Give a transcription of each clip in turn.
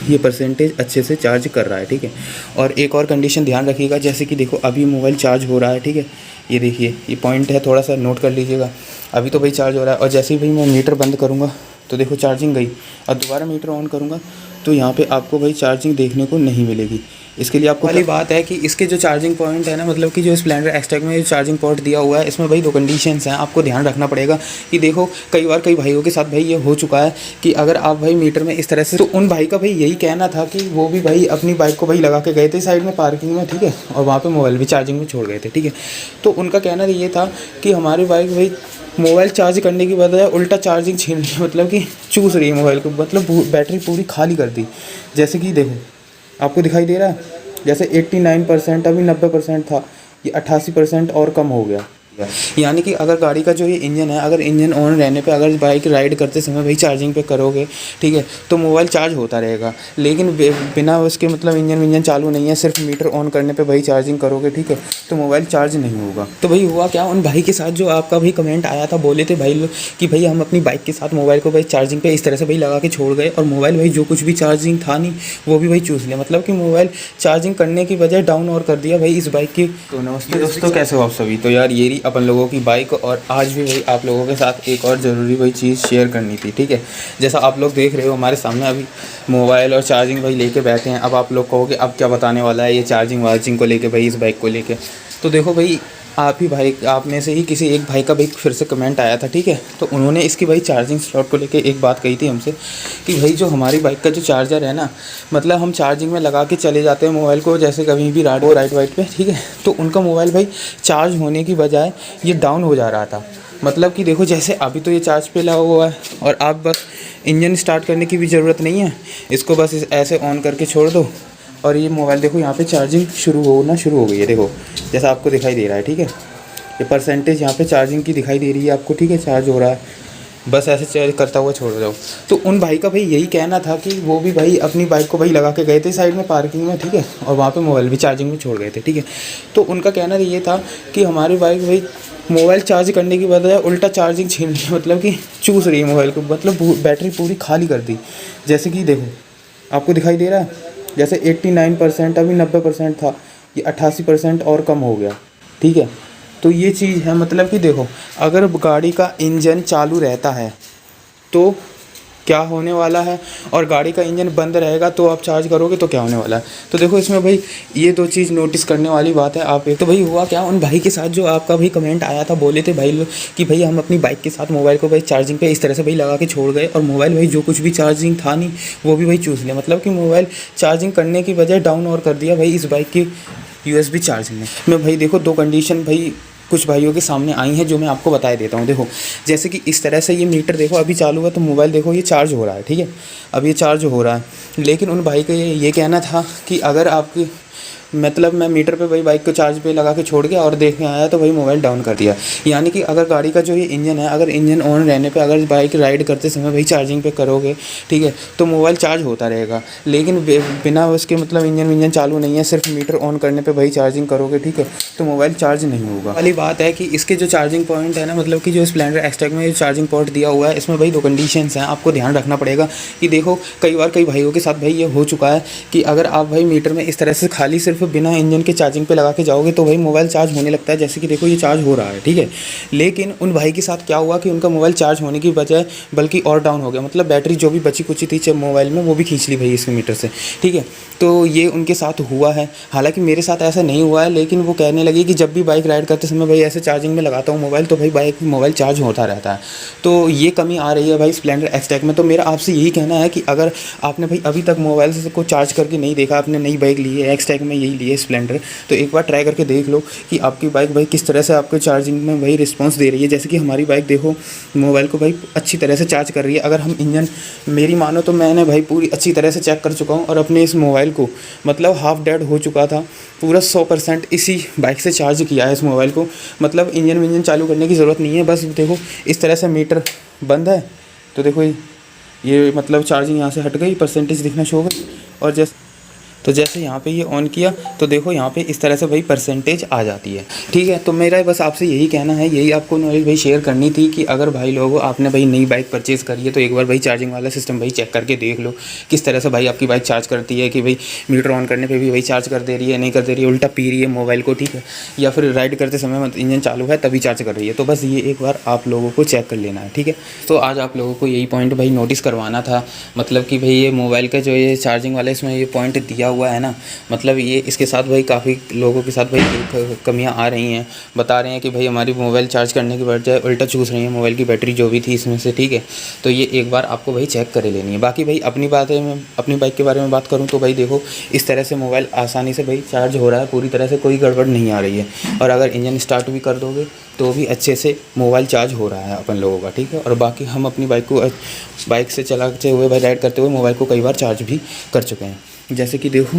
ये परसेंटेज अच्छे से चार्ज कर रहा है, ठीक है। और एक और कंडीशन ध्यान रखिएगा, जैसे कि देखो अभी मोबाइल चार्ज हो रहा है, ठीक है। ये देखिए ये पॉइंट है, थोड़ा सा नोट कर लीजिएगा। अभी तो भाई चार्ज हो रहा है और जैसे ही भाई मैं मीटर बंद करूँगा तो देखो चार्जिंग गई, और दोबारा मीटर ऑन करूँगा तो यहाँ पे आपको भाई चार्जिंग देखने को नहीं मिलेगी। इसके लिए आपको वाली बात है कि इसके जो चार्जिंग पॉइंट है ना, मतलब कि जो स्प्लेंडर एक्सटेक में जो चार्जिंग पॉइंट दिया हुआ है, इसमें भाई दो कंडीशंस हैं, आपको ध्यान रखना पड़ेगा। कि देखो कई बार कई भाइयों के साथ भाई ये हो चुका है कि अगर आप भाई मीटर में इस तरह से, तो उन भाई का भाई यही कहना था कि वो भी भाई अपनी बाइक को भाई लगा के गए थे साइड में पार्किंग में, ठीक है, और वहाँ पर मोबाइल भी चार्जिंग में छोड़ गए थे, ठीक है। तो उनका कहना ये था कि हमारी बाइक भाई मोबाइल चार्ज करने की बजाय उल्टा चार्जिंग छीन रही है, मतलब कि चूस रही है मोबाइल को, मतलब बैटरी पूरी खाली कर दी। जैसे कि देखो आपको दिखाई दे रहा है, जैसे 89% अभी 90% था, ये 88% और कम हो गया। यानी कि अगर गाड़ी का जो ये इंजन है, अगर इंजन ऑन रहने पे अगर बाइक राइड करते समय भाई चार्जिंग पे करोगे, ठीक है, तो मोबाइल चार्ज होता रहेगा। लेकिन बिना उसके मतलब इंजन चालू नहीं है, सिर्फ मीटर ऑन करने पे भाई चार्जिंग करोगे, ठीक है, तो मोबाइल चार्ज नहीं होगा। तो भाई हुआ क्या उन भाई के साथ, जो आपका भाई कमेंट आया था, बोले थे भाई लोग कि भाई हम अपनी बाइक के साथ मोबाइल को भाई चार्जिंग पे इस तरह से भाई लगा के छोड़ गए, और मोबाइल भाई जो कुछ भी चार्जिंग था नहीं वो भी भाई चूस लिया, मतलब कि मोबाइल चार्जिंग करने की बजाय डाउन और कर दिया भाई इस बाइक की। तो नमस्ते दोस्तों, कैसे हो आप सभी। तो यार ये रही अपन लोगों की बाइक, और आज भी भाई आप लोगों के साथ एक और ज़रूरी भाई चीज़ शेयर करनी थी, ठीक है। जैसा आप लोग देख रहे हो हमारे सामने अभी मोबाइल और चार्जिंग भाई लेके बैठे हैं। अब आप लोग कहोगे अब क्या बताने वाला है ये चार्जिंग वार्जिंग को लेके भाई, इस बाइक को लेके। तो देखो भाई आप ही भाई, आप में से ही किसी एक भाई का भाई फिर से कमेंट आया था, ठीक है, तो उन्होंने इसकी भाई चार्जिंग स्लॉट को लेके एक बात कही थी हमसे कि भाई जो हमारी बाइक का जो चार्जर है ना, मतलब हम चार्जिंग में लगा के चले जाते हैं मोबाइल को, जैसे कभी भी राइट वाइट पे, ठीक है, तो उनका मोबाइल भाई चार्ज होने की बजाय ये डाउन हो जा रहा था। मतलब कि देखो जैसे अभी तो ये चार्ज पे लगा हुआ है, और आप बस इंजन स्टार्ट करने की भी ज़रूरत नहीं है, इसको बस ऐसे ऑन करके छोड़ दो और ये मोबाइल देखो यहाँ पे चार्जिंग शुरू हो गई है। देखो जैसा आपको दिखाई दे रहा है, ठीक है, ये परसेंटेज यहाँ पे चार्जिंग की दिखाई दे रही है आपको, ठीक है, चार्ज हो रहा है, बस ऐसे चार्ज करता हुआ छोड़ दो। तो उन भाई का भाई यही कहना था कि वो भी भाई अपनी बाइक को भाई लगा के गए थे साइड में पार्किंग में, ठीक है, और वहाँ पे मोबाइल भी चार्जिंग में छोड़ गए थे, ठीक है। तो उनका कहना ये था कि हमारी बाइक भाई मोबाइल चार्ज करने की बजाय उल्टा चार्जिंग छीन रही है, मतलब कि चूस रही है मोबाइल को, मतलब बैटरी पूरी खाली कर दी। जैसे कि देखो आपको दिखाई दे रहा है, जैसे 89% अभी 90% था, ये 88% और कम हो गया, ठीक है। तो ये चीज़ है, मतलब कि देखो अगर गाड़ी का इंजन चालू रहता है तो क्या होने वाला है, और गाड़ी का इंजन बंद रहेगा तो आप चार्ज करोगे तो क्या होने वाला है। तो देखो इसमें भाई ये दो चीज़ नोटिस करने वाली बात है आप एक। तो भाई हुआ क्या उन भाई के साथ, जो आपका भाई कमेंट आया था, बोले थे भाई लोग कि भाई हम अपनी बाइक के साथ मोबाइल को भाई चार्जिंग पे इस तरह से भाई लगा के छोड़ गए, और मोबाइल भाई जो कुछ भी चार्जिंग था नहीं वो भी भाई चूस लिया, मतलब कि मोबाइल चार्जिंग करने की बजाय डाउन और कर दिया भाई इस बाइक की USB चार्जिंग में भाई देखो दो कंडीशन भाई कुछ भाइयों के सामने आई हैं जो मैं आपको बता देता हूँ। देखो जैसे कि इस तरह से ये मीटर देखो अभी चालू है, तो मोबाइल देखो ये चार्ज हो रहा है, ठीक है, अब ये चार्ज हो रहा है। लेकिन उन भाई का ये कहना था कि अगर आपकी मतलब मैं मीटर पे भाई बाइक को चार्ज पे लगा के छोड़ गया और देखने आया तो भाई मोबाइल डाउन कर दिया। यानी कि अगर गाड़ी का जो ये इंजन है, अगर इंजन ऑन रहने पे अगर बाइक राइड करते समय भाई चार्जिंग पे करोगे, ठीक है, तो मोबाइल चार्ज होता रहेगा। लेकिन बिना उसके मतलब इंजन चालू नहीं है, सिर्फ मीटर ऑन करने पर भाई चार्जिंग करोगे, ठीक है, तो मोबाइल चार्ज नहीं होगा। वाली बात है कि इसके जो चार्जिंग पॉइंट है ना, मतलब कि जो स्प्लेंडर एक्सटेक में जो चार्जिंग पॉइंट दिया हुआ है, इसमें भाई दो कंडीशंस हैं, आपको ध्यान रखना पड़ेगा। कि देखो कई बार कई भाइयों के साथ भाई ये हो चुका है कि अगर आप भाई मीटर में इस तरह से खाली सिर्फ बिना इंजन के चार्जिंग पे लगा के जाओगे तो भाई मोबाइल चार्ज होने लगता है। जैसे कि देखो ये चार्ज हो रहा है, ठीक है, लेकिन उन भाई के साथ क्या हुआ कि उनका मोबाइल चार्ज होने की बजाय बल्कि और डाउन हो गया, मतलब बैटरी जो भी बची कुची थी मोबाइल में वो भी खींच ली भाई इसके मीटर से, ठीक है। तो ये उनके साथ हुआ है, हालांकि मेरे साथ ऐसा नहीं हुआ है, लेकिन वो कहने लगी कि जब भी बाइक राइड करते समय भाई ऐसे चार्जिंग में लगाता हूँ मोबाइल, तो भाई मोबाइल चार्ज होता रहता है। तो ये कमी आ रही है भाई स्प्लेंडर एक्सटेक में। तो मेरा आपसे यही कहना है कि अगर आपने भाई अभी तक मोबाइल से को चार्ज करके नहीं देखा, आपने नई बाइक ली है एक्सटेक में यही ली है स्प्लेंडर, तो एक बार ट्राई करके देख लो कि आपकी बाइक भाई किस तरह से आपको चार्जिंग में भाई रिस्पांस दे रही है। जैसे कि हमारी बाइक देखो मोबाइल को भाई अच्छी तरह से चार्ज कर रही है। अगर हम इंजन मेरी मानो तो मैंने भाई पूरी अच्छी तरह से चेक कर चुका हूँ, और अपने इस मोबाइल को मतलब हाफ डेड हो चुका था, पूरा 100% इसी बाइक से चार्ज किया है इस मोबाइल को। मतलब इंजन चालू करने की ज़रूरत नहीं है, बस देखो इस तरह से मीटर बंद है तो देखो ये मतलब चार्जिंग यहाँ से हट गई, परसेंटेज दिखना शुरू हो गई। और जैसे तो जैसे यहाँ पे ये ऑन किया तो देखो यहाँ पे इस तरह से भाई परसेंटेज आ जाती है, ठीक है। तो मेरा बस आपसे यही कहना है, यही आपको नॉलेज भाई शेयर करनी थी कि अगर भाई लोगों आपने भाई नई बाइक परचेज़ करी है तो एक बार भाई चार्जिंग वाला सिस्टम भाई चेक करके देख लो किस तरह से भाई आपकी बाइक चार्ज करती है, कि भाई मीटर ऑन करने पे भी भाई चार्ज कर दे रही है, नहीं कर दे रही है, उल्टा पी रही है मोबाइल को, ठीक है, या फिर राइड करते समय इंजन चालू है तभी चार्ज कर रही है। तो बस ये एक बार आप लोगों को चेक कर लेना है, ठीक है। तो आज आप लोगों को यही पॉइंट भाई नोटिस करवाना था, मतलब कि भाई ये मोबाइल का जो ये चार्जिंग वाला इसमें ये पॉइंट दिया हुआ है ना, मतलब ये इसके साथ भाई काफ़ी लोगों के साथ भाई कमियां आ रही हैं, बता रहे हैं कि भाई हमारी मोबाइल चार्ज करने की बजाय उल्टा चूस रही है मोबाइल की बैटरी जो भी थी इसमें से, ठीक है। तो ये एक बार आपको भाई चेक कर लेनी है। बाकी भाई अपनी बातें में अपनी बाइक के बारे में बात करूँ तो भाई देखो इस तरह से मोबाइल आसानी से भाई चार्ज हो रहा है, पूरी तरह से कोई गड़बड़ नहीं आ रही है, और अगर इंजन स्टार्ट भी कर दोगे तो भी अच्छे से मोबाइल चार्ज हो रहा है अपन लोगों का, ठीक है। और बाकी हम अपनी बाइक से चलाते हुए भाई राइड करते हुए मोबाइल को कई बार चार्ज भी कर चुके हैं। जैसे कि देखो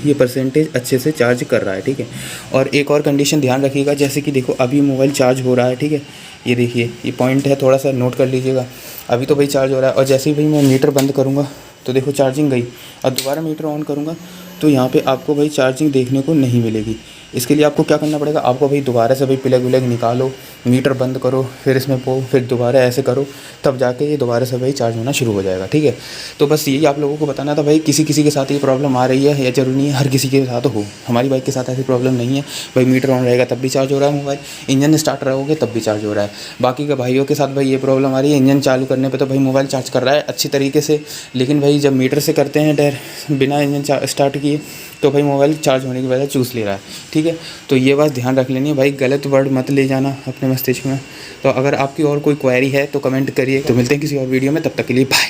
ये परसेंटेज अच्छे से चार्ज कर रहा है, ठीक है। और एक और कंडीशन ध्यान रखिएगा, जैसे कि देखो अभी मोबाइल चार्ज हो रहा है, ठीक है, ये देखिए ये पॉइंट है, थोड़ा सा नोट कर लीजिएगा। अभी तो भाई चार्ज हो रहा है, और जैसे ही भाई मैं मीटर बंद करूँगा तो देखो चार्जिंग गई, और दोबारा मीटर ऑन करूँगा तो यहाँ पे आपको भाई चार्जिंग देखने को नहीं मिलेगी। इसके लिए आपको क्या करना पड़ेगा, आपको भाई दोबारा से भाई प्लग विलग निकालो, मीटर बंद करो, फिर इसमें फिर दोबारा ऐसे करो, तब जाके ये दोबारा से भाई चार्ज होना शुरू हो जाएगा, ठीक है। तो बस यही आप लोगों को बताना था भाई, किसी किसी के साथ ये प्रॉब्लम आ रही है या जरूरी नहीं है हर किसी के साथ हो। हमारी बाइक के साथ ऐसी प्रॉब्लम नहीं है भाई, मीटर ऑन रहेगा तब भी चार्ज हो रहा है मोबाइल, इंजन स्टार्ट रहोगे तब भी चार्ज हो रहा है। बाकी के भाइयों के साथ भाई ये प्रॉब्लम आ रही है, इंजन चालू करने पर तो भाई मोबाइल चार्ज कर रहा है अच्छी तरीके से, लेकिन भाई जब मीटर से करते हैं बिना इंजन स्टार्ट किए तो भाई मोबाइल चार्ज होने की वजह चूस ले रहा है, ठीक है। तो ये बात ध्यान रख लेनी है भाई, गलत वर्ड मत ले जाना अपने मस्तिष्क में। तो अगर आपकी और कोई क्वेरी है तो कमेंट करिए। तो मिलते हैं किसी और वीडियो में, तब तक के लिए बाय।